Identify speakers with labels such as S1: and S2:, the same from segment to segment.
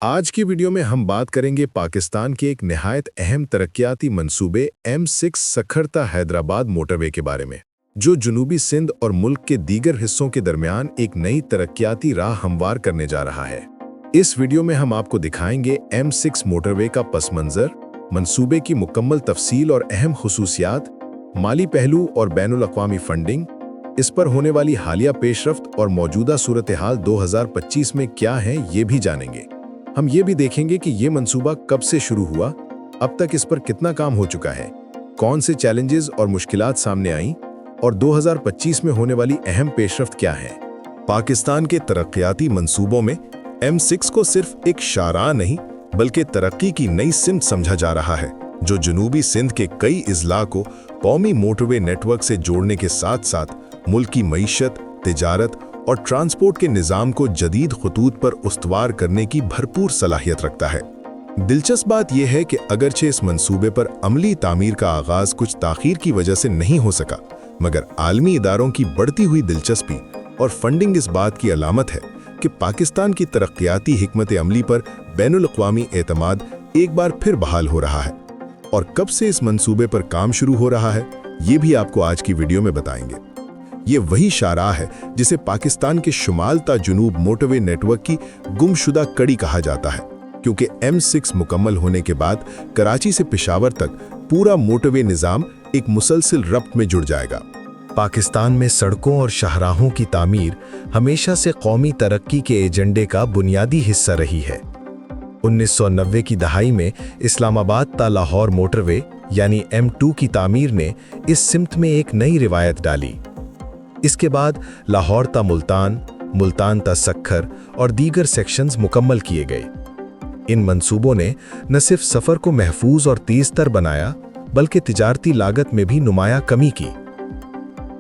S1: आज की वीडियो में हम बात करेंगे पाकिस्तान के एक निहायत अहम तरक्याती मंसूबे M6 सखरता हैदराबाद मोटरवे के बारे में, जो जनूबी सिंध और मुल्क के दीगर हिस्सों के दरमियान एक नई तरक्याती राह हमवार करने जा रहा है। इस वीडियो में हम आपको दिखाएंगे M6 मोटरवे का पस मंजर, मंसूबे की मुकम्मल तफसील और अहम खुसूसियात, माली पहलू और बैनुल-अक़वामी फंडिंग, इस पर होने वाली हालिया पेशरफ्त और मौजूदा सूरत हाल 2025 में क्या है ये भी जानेंगे। हम ये भी देखेंगे कि ये मंसूबा कब से शुरू हुआ, अब तक इस पर कितना काम हो चुका है, कौन से चैलेंजेस और मुश्किलात सामने आईं और 2025 में होने वाली अहम पेशरफ्त क्या है। पाकिस्तान के तरक्याती मंसूबों में M6 को सिर्फ एक शाहराह नहीं बल्कि तरक्की की नई सिमत समझा जा रहा है, जो जनूबी सिंध के कई अजला को कौमी मोटरवे नेटवर्क से जोड़ने के साथ साथ मुल्क की मईशत, तिजारत और ट्रांसपोर्ट के निज़ाम को जदीद खतूत पर उस्तवार करने की भरपूर सलाहियत रखता है। दिलचस्प बात यह है कि अगरचे इस मंसूबे पर अमली तामीर का आगाज कुछ ताख़ीर की वजह से नहीं हो सका, मगर आलमी इदारों की बढ़ती हुई दिलचस्पी और फंडिंग इस बात की अलामत है कि पाकिस्तान की तरक्याती हिकमत अमली पर बैनुल-अक़वामी एतमाद एक बार फिर बहाल हो रहा है। और कब से इस मंसूबे पर काम शुरू हो रहा है, ये भी आपको आज की वीडियो में बताएंगे। ये वही शाहराह है जिसे पाकिस्तान के शुमाल ता जनूब मोटरवे नेटवर्क की गुमशुदा कड़ी कहा जाता है, क्योंकि M6 मुकम्मल होने के बाद कराची से पेशावर तक पूरा मोटरवे निज़ाम एक मुसलसिल रब्त में जुड़ जाएगा। पाकिस्तान में सड़कों और शाहराहों की तामीर हमेशा से कौमी तरक्की के एजेंडे का बुनियादी हिस्सा रही है। 1990 की दहाई में इस्लामाबाद ता लाहौर मोटरवे यानी M2 की तामीर ने इस सिमत में एक नई रिवायत डाली। इसके बाद लाहौर ता मुल्तान, मुल्तान ता सक्खर और दीगर सेक्शंस मुकम्मल किए गए। इन मंसूबों ने न सिर्फ सफ़र को महफूज और तेज़तर बनाया, बल्कि तिजारती लागत में भी नुमाया कमी की।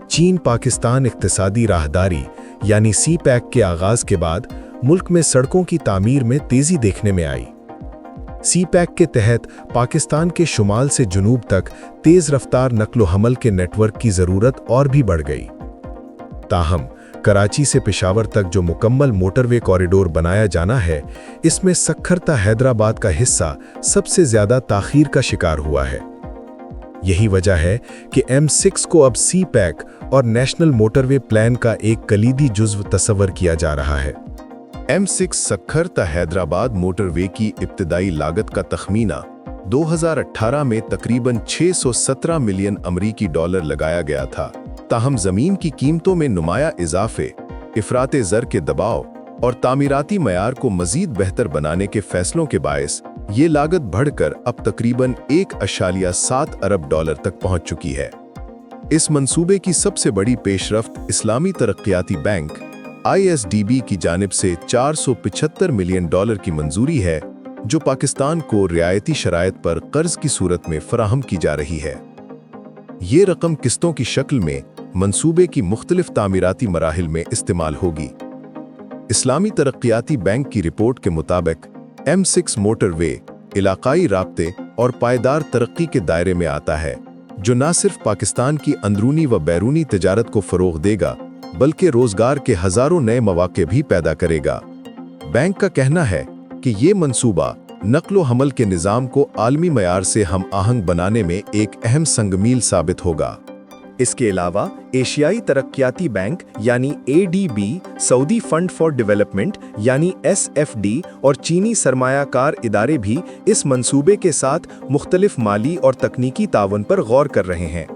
S1: चीन पाकिस्तान इक्तिसादी राहदारी यानी CPEC के आगाज के बाद मुल्क में सड़कों की तामीर में तेज़ी देखने में आई। CPEC के तहत पाकिस्तान के शुमाल से जनूब तक तेज़ रफ्तार नक्लो हमल के नेटवर्क की ज़रूरत और भी बढ़ गई। ताहम कराची से पेशावर तक जो मुकम्मल मोटरवे कॉरिडोर बनाया जाना है, इसमें सक्खर ता हैदराबाद का हिस्सा सबसे ज्यादा ताख़ीर का शिकार हुआ है। यही वजह है कि M6 को अब CPEC और नेशनल मोटरवे प्लान का एक कलीदी जुज़्व तस्वर किया जा रहा है। M6 सक्खर ता हैदराबाद मोटरवे की इब्तिदाई लागत का तखमीना 2018 में तकरीबन 617 मिलियन अमरीकी डॉलर लगाया गया था। ताहम ज़मीन की कीमतों में नुमाया इजाफे, इफ़राते ज़र के दबाव और तामीराती मयार को मज़ीद बेहतर बनाने के फैसलों के बायस ये लागत बढ़कर अब तकरीबन 1.7 अरब डॉलर तक पहुंच चुकी है। इस मंसूबे की सबसे बड़ी पेशरफ्त इस्लामी तरक्याती बैंक ISDB की जानिब से 475 मिलियन डॉलर की मंजूरी है, जो पाकिस्तान को रियायती शराइत पर कर्ज की सूरत में फराहम की जा रही है। ये रकम किस्तों की शक्ल में मंसूबे की मुख्तलिफ तामीराती मराहिल में इस्तेमाल होगी। इस्लामी तरक्याती बैंक की रिपोर्ट के मुताबिक M6 मोटरवे इलाकाई राब्ते और पायदार तरक्की के दायरे में आता है, जो न सिर्फ पाकिस्तान की अंदरूनी व बैरूनी तिजारत को फ़रोग़ देगा, बल्कि रोज़गार के हज़ारों नए मौक़े भी पैदा करेगा। बैंक का कहना है कि ये मंसूबा नक्लो हमल के निज़ाम को आलमी मयार से हम आहंग बनाने में एक अहम संगमील साबित होगा। इसके अलावा एशियाई तरक्याती बैंक यानी ADB, Saudi fund for development यानी SFD और चीनी सरमायाकार इदारे भी इस मंसूबे के साथ मुख्तलिफ माली और तकनीकी तावन पर गौर कर रहे हैं।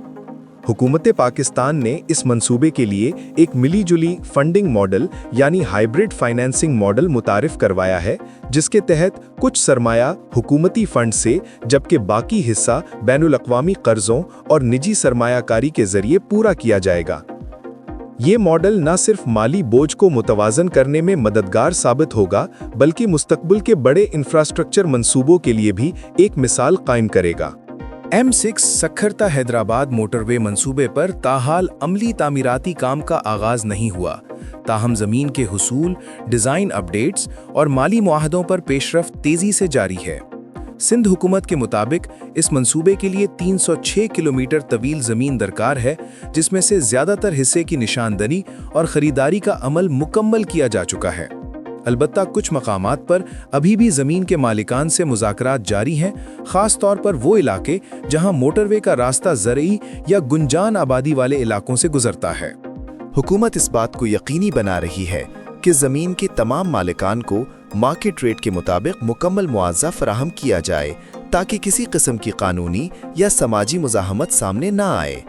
S1: हुकूमत पाकिस्तान ने इस मंसूबे के लिए एक मिली जुली फंडिंग मॉडल यानी हाइब्रिड फाइनेंसिंग मॉडल मुतारिफ करवाया है, जिसके तहत कुछ सरमाया हुकूमती फंड से जबकि बाकी हिस्सा बैनुल-अक़वामी कर्जों और निजी सरमायाकारी के जरिए पूरा किया जाएगा। ये मॉडल न सिर्फ माली बोझ को मुतवाज़न करने में मददगार साबित होगा, बल्कि मुस्तक़बिल के बड़े इंफ्रास्ट्रक्चर मंसूबों के लिए भी एक मिसाल कायम करेगा। M6 सक्खर ता हैदराबाद मोटरवे मंसूबे पर ताहाल अमली तामीराती काम का आगाज नहीं हुआ, ताहम ज़मीन के हुसूल, डिज़ाइन अपडेट्स और माली मुआहदों पर पेशरफ्त तेज़ी से जारी है। सिंध हुकूमत के मुताबिक इस मंसूबे के लिए 306 किलोमीटर तवील ज़मीन दरकार है, जिसमें से ज़्यादातर हिस्से की निशानदनी और ख़रीदारी का अमल मुकम्मल किया जा चुका है।
S2: البتہ کچھ مقامات پر ابھی بھی زمین کے مالکان سے مذاکرات جاری ہیں، خاص طور پر وہ علاقے جہاں موٹر وے کا راستہ زرعی یا گنجان آبادی والے علاقوں سے گزرتا ہے۔
S3: حکومت اس بات کو یقینی بنا رہی ہے کہ زمین کے تمام مالکان کو مارکیٹ ریٹ کے مطابق مکمل معاوضہ فراہم کیا جائے تاکہ کسی قسم کی قانونی یا سماجی مزاحمت سامنے نہ آئے۔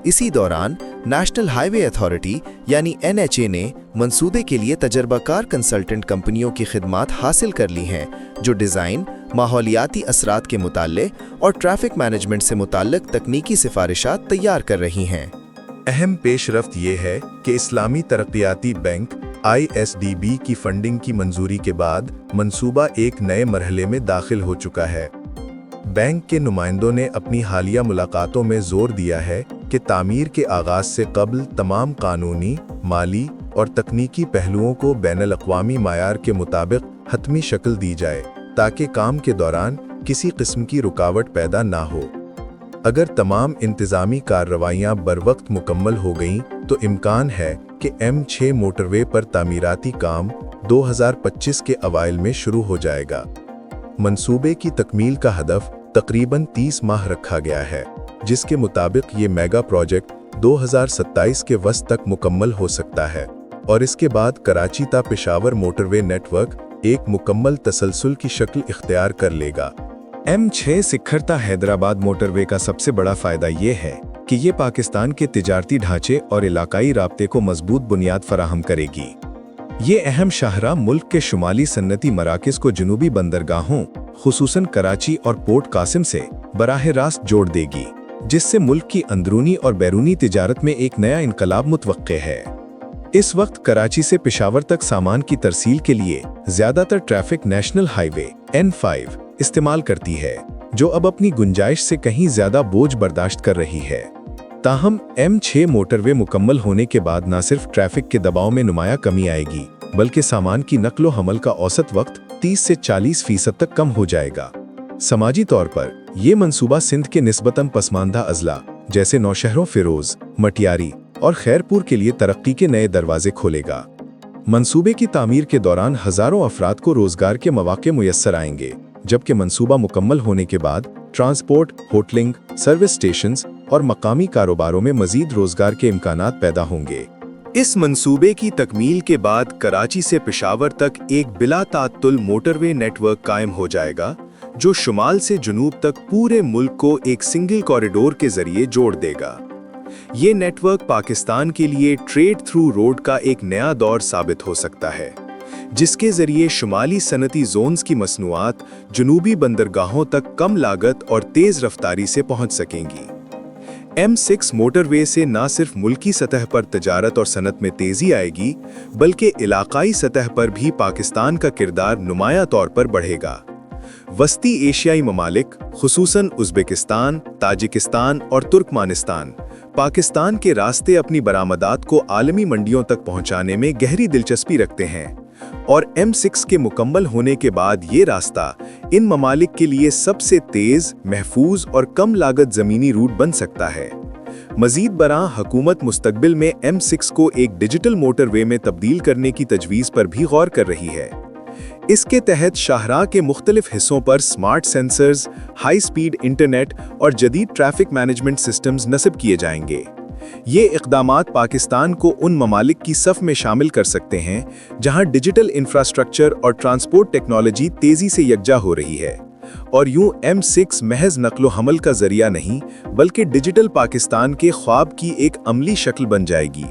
S3: اسی دوران نیشنل ہائی وے اتھارٹی یعنی NHA نے منصوبے کے لیے تجربہ کار کنسلٹنٹ کمپنیوں کی خدمات حاصل کر لی ہیں جو ڈیزائن، ماحولیاتی اثرات کے مطالعے اور ٹریفک مینجمنٹ سے متعلق تکنیکی سفارشات تیار کر رہی ہیں۔
S1: اہم پیش رفت یہ ہے کہ اسلامی ترقیاتی بینک ISDB کی فنڈنگ کی منظوری کے بعد منصوبہ ایک نئے مرحلے میں داخل ہو چکا ہے۔ بینک کے نمائندوں نے اپنی حالیہ ملاقاتوں میں زور دیا ہے کہ تعمیر کے آغاز سے قبل تمام قانونی، مالی اور تکنیکی پہلوؤں کو بین الاقوامی معیار کے مطابق حتمی شکل دی جائے تاکہ کام کے دوران کسی قسم کی رکاوٹ پیدا نہ ہو۔ اگر تمام انتظامی کارروائیاں بروقت مکمل ہو گئیں تو امکان ہے کہ M6 موٹر وے پر تعمیراتی کام 2025 کے اوائل میں شروع ہو جائے گا۔ منصوبے کی تکمیل کا ہدف تقریباً 30 ماہ رکھا گیا ہے، جس کے مطابق یہ میگا پروجیکٹ 2027 کے وسط تک مکمل ہو سکتا ہے، اور اس کے بعد کراچی تا پشاور موٹر وے نیٹ ورک ایک مکمل تسلسل کی شکل اختیار کر لے گا۔
S2: M6 سکھر تا حیدرآباد موٹر وے کا سب سے بڑا فائدہ یہ ہے کہ یہ پاکستان کے تجارتی ڈھانچے اور علاقائی رابطے کو مضبوط بنیاد فراہم کرے گی۔ یہ اہم شاہراہ ملک کے شمالی صنعتی مراکز کو جنوبی بندرگاہوں، خصوصاً کراچی اور پورٹ قاسم سے براہ راست جوڑ دے گی، جس سے ملک کی اندرونی اور بیرونی تجارت میں ایک نیا انقلاب متوقع ہے۔ اس وقت کراچی سے پشاور تک سامان کی ترسیل کے لیے زیادہ تر ٹریفک نیشنل ہائی وے N5 استعمال کرتی ہے، جو اب اپنی گنجائش سے کہیں زیادہ بوجھ برداشت کر رہی ہے۔ تاہم M6 موٹر وے مکمل ہونے کے بعد نہ صرف ٹریفک کے دباؤ میں نمایاں کمی آئے گی، بلکہ سامان کی نقل و حمل کا اوسط وقت 30 سے 40% تک کم ہو جائے گا۔ سماجی طور پر یہ منصوبہ سندھ کے نسبتاً پسماندہ اضلاع جیسے نوشہروں فیروز، مٹیاری اور خیرپور کے لیے ترقی کے نئے دروازے کھولے گا۔ منصوبے کی تعمیر کے دوران ہزاروں افراد کو روزگار کے مواقع میسر آئیں گے، جبکہ منصوبہ مکمل ہونے کے بعد ٹرانسپورٹ، ہوٹلنگ، سروس اسٹیشنز اور مقامی کاروباروں میں مزید روزگار کے امکانات پیدا ہوں گے۔
S3: اس منصوبے کی تکمیل کے بعد کراچی سے پشاور تک ایک بلا تعطل موٹر وے نیٹ ورک قائم ہو جائے گا، جو شمال سے جنوب تک پورے ملک کو ایک سنگل کوریڈور کے ذریعے جوڑ دے گا۔ یہ نیٹ ورک پاکستان کے لیے ٹریڈ تھرو روڈ کا ایک نیا دور ثابت ہو سکتا ہے، جس کے ذریعے شمالی صنعتی زونز کی مصنوعات جنوبی بندرگاہوں تک کم لاگت اور تیز رفتاری سے پہنچ سکیں گی۔ M6 موٹر وے سے نہ صرف ملکی سطح پر تجارت اور صنعت میں تیزی آئے گی، بلکہ علاقائی سطح پر بھی پاکستان کا کردار نمایاں طور پر بڑھے گا۔ وسطی ایشیائی ممالک، خصوصاً ازبکستان، تاجکستان اور ترکمانستان، پاکستان کے راستے اپنی برآمدات کو عالمی منڈیوں تک پہنچانے میں گہری دلچسپی رکھتے ہیں، اور M6 کے مکمل ہونے کے بعد یہ راستہ ان ممالک کے لیے سب سے تیز، محفوظ اور کم لاگت زمینی روٹ بن سکتا ہے۔ مزید برآں حکومت مستقبل میں M6 کو ایک ڈیجیٹل موٹر وے میں تبدیل کرنے کی تجویز پر بھی غور کر رہی ہے۔ اس کے تحت شاہراہ کے مختلف حصوں پر smart sensors, high speed internet اور جدید ٹریفک مینجمنٹ سسٹمز نصب کیے جائیں گے۔ یہ اقدامات پاکستان کو ان ممالک کی صف میں شامل کر سکتے ہیں جہاں ڈیجیٹل انفراسٹرکچر اور ٹرانسپورٹ ٹیکنالوجی تیزی سے یکجا ہو رہی ہے، اور یوں M6 محض نقل و حمل کا ذریعہ نہیں بلکہ ڈیجیٹل پاکستان کے خواب کی ایک عملی شکل بن جائے گی۔